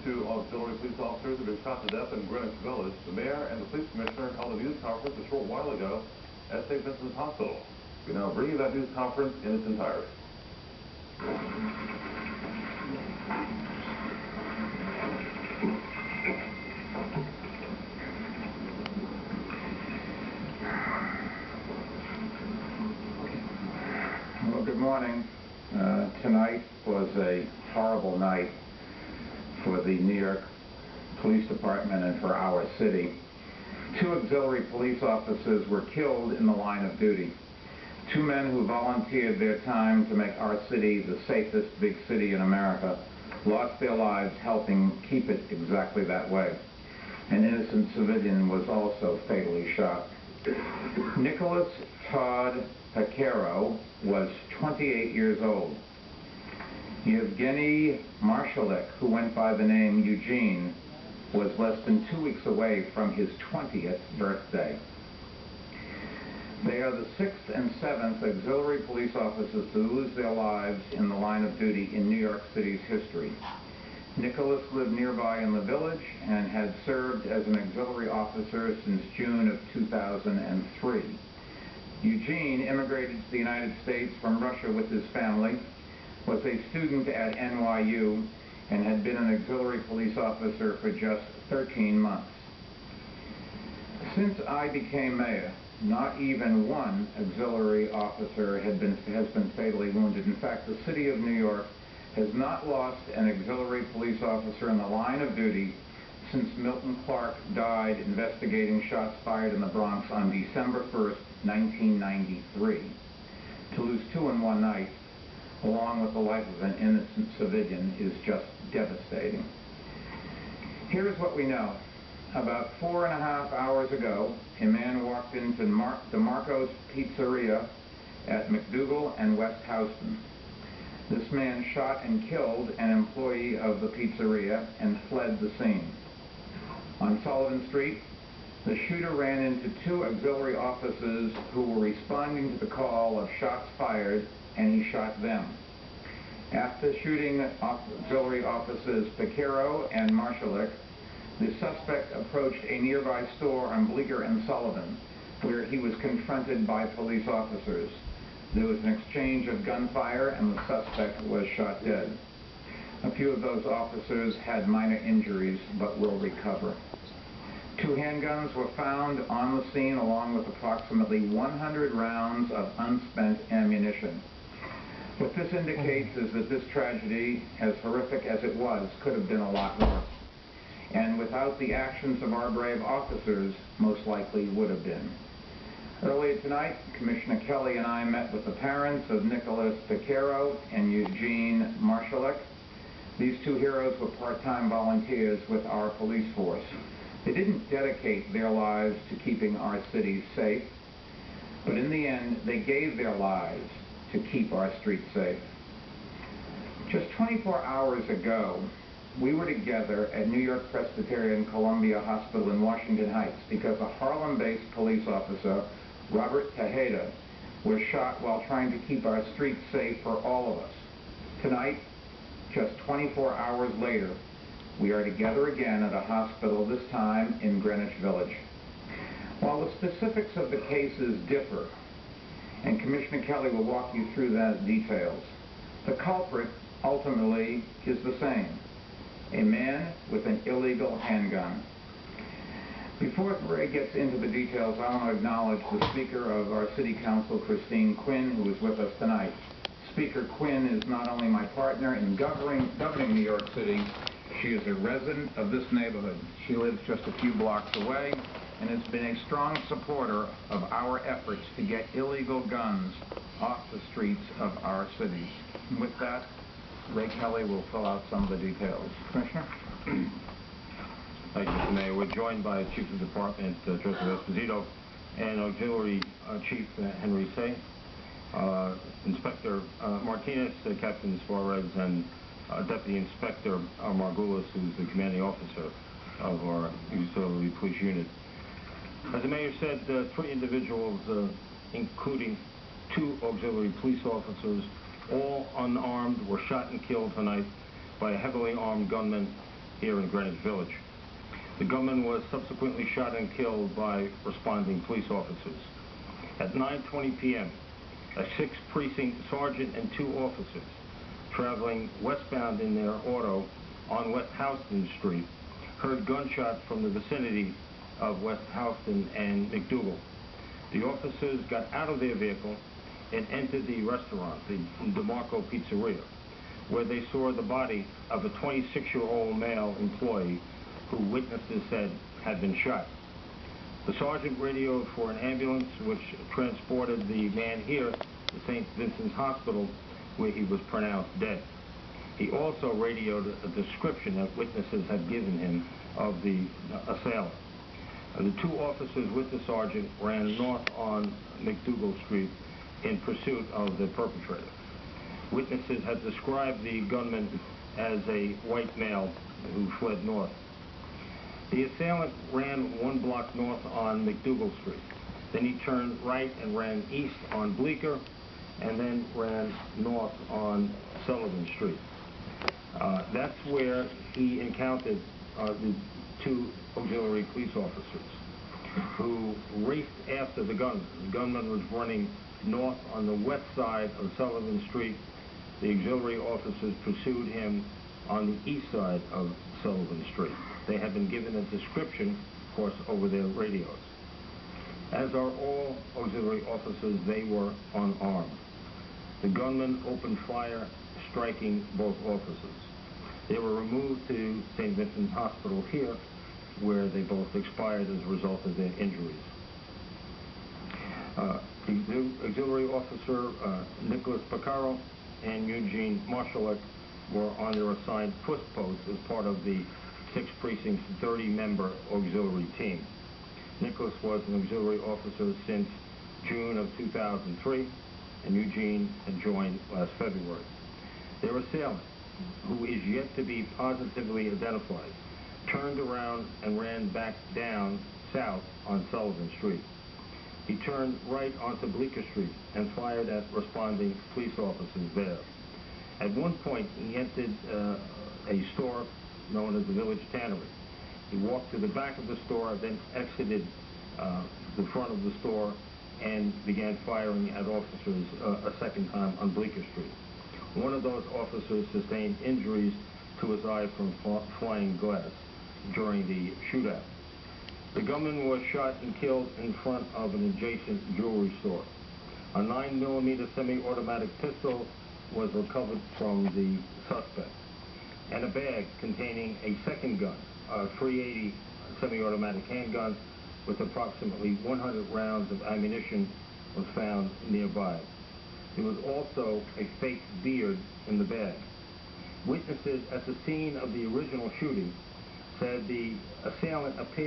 two auxiliary police officers have been shot to death in Greenwich Village. The mayor and the police commissioner held a news conference a short while ago at St. Vincent's Hospital. We now bring you that news conference in its entirety. Well, good morning. Tonight was a horrible night for the New York Police Department and for our city. Two auxiliary police officers were killed in the line of duty. Two men who volunteered their time to make our city the safest big city in America lost their lives helping keep it exactly that way. An innocent civilian was also fatally shot. Nicholas Todd Pekero was 28 years old. Yevgeny Marshalik, who went by the name Eugene, was less than 2 weeks away from his 20th birthday. They are the 6th and 7th auxiliary police officers to lose their lives in the line of duty in New York City's history. Nicholas lived nearby in the village and had served as an auxiliary officer since June of 2003. Eugene immigrated to the United States from Russia with his family, was a student at NYU, and had been an auxiliary police officer for just 13 months. Since I became mayor, not even one auxiliary officer has been fatally wounded. In fact, the city of New York has not lost an auxiliary police officer in the line of duty since Milton Clark died investigating shots fired in the Bronx on December 1st, 1993. To lose two in one night, along with the life of an innocent civilian, is just devastating. Here's what we know. About 4.5 hours ago, a man walked into DeMarco's Pizzeria at McDougal and West Houston. This man shot and killed an employee of the pizzeria and fled the scene. On Sullivan Street, the shooter ran into two auxiliary officers who were responding to the call of shots fired, and he shot them. After shooting auxiliary officers Pekero and Marshalik, the suspect approached a nearby store on Bleecker and Sullivan, where he was confronted by police officers. There was an exchange of gunfire, and the suspect was shot dead. A few of those officers had minor injuries, but will recover. Two handguns were found on the scene, along with approximately 100 rounds of unspent ammunition. What this indicates is that this tragedy, as horrific as it was, could have been a lot worse. And without the actions of our brave officers, most likely would have been. Earlier tonight, Commissioner Kelly and I met with the parents of Nicholas Pekero and Eugene Marshalik. These two heroes were part-time volunteers with our police force. They didn't dedicate their lives to keeping our city safe, but in the end, they gave their lives to keep our streets safe. Just 24 hours ago, we were together at New York Presbyterian Columbia Hospital in Washington Heights because a Harlem-based police officer, Robert Tejeda, was shot while trying to keep our streets safe for all of us. Tonight, just 24 hours later, we are together again at a hospital, this time in Greenwich Village. While the specifics of the cases differ, and Commissioner Kelly will walk you through the details, the culprit ultimately is the same: a man with an illegal handgun. Before Ray gets into the details, I want to acknowledge the Speaker of our City Council, Christine Quinn, who is with us tonight. Speaker Quinn is not only my partner in governing New York City, she is a resident of this neighborhood. She lives just a few blocks away and has been a strong supporter of our efforts to get illegal guns off the streets of our cities. And with that, Ray Kelly will fill out some of the details. Commissioner? Thank you, Mr. Mayor. We're joined by Chief of Department Joseph Esposito and Auxiliary Chief Henry Say, Inspector Martinez, Captain Suarez, and Deputy Inspector Margulis, who's the commanding officer of our auxiliary police unit. As the mayor said, 3 individuals, including 2 auxiliary police officers, all unarmed, were shot and killed tonight by a heavily armed gunman here in Greenwich Village. The gunman was subsequently shot and killed by responding police officers. At 9:20 p.m., a 6th Precinct sergeant and 2 officers traveling westbound in their auto on West Houston Street heard gunshots from the vicinity of West Houston and McDougal. The officers got out of their vehicle and entered the restaurant, the DeMarco Pizzeria, where they saw the body of a 26-year-old male employee who witnesses said had been shot. The sergeant radioed for an ambulance which transported the man here to St. Vincent's Hospital, where he was pronounced dead. He also radioed a description that witnesses had given him of the assailant. The 2 officers with the sergeant ran north on McDougal Street in pursuit of the perpetrator. Witnesses had described the gunman as a white male who fled north. The assailant ran 1 block north on McDougal Street. Then he turned right and ran east on Bleecker, and then ran north on Sullivan Street. That's where he encountered the 2 auxiliary police officers who raced after the gunman. The gunman was running north on the west side of Sullivan Street. The auxiliary officers pursued him on the east side of Sullivan Street. They had been given a description, of course, over their radios. As are all auxiliary officers, they were unarmed. The gunman opened fire, striking both officers. They were removed to St. Vincent's Hospital here, where they both expired as a result of their injuries. The auxiliary officer, Nicholas Picaro, and Eugene Marshallek were on their assigned push posts as part of the 6th Precinct's 30-member auxiliary team. Nicholas was an auxiliary officer since June of 2003, and Eugene had joined last February. Their assailant, who is yet to be positively identified, turned around and ran back down south on Sullivan Street. He turned right onto Bleecker Street and fired at responding police officers there. At one point, he entered a store known as the Village Tannery. He walked to the back of the store, then exited the front of the store and began firing at officers a second time on Bleecker Street. One of those officers sustained injuries to his eye from flying glass during the shootout. The gunman was shot and killed in front of an adjacent jewelry store. A 9mm semi-automatic pistol was recovered from the suspect, and a bag containing a second gun, a .380 semi-automatic handgun with approximately 100 rounds of ammunition, was found nearby. There was also a fake beard in the bag. Witnesses at the scene of the original shooting said the assailant appeared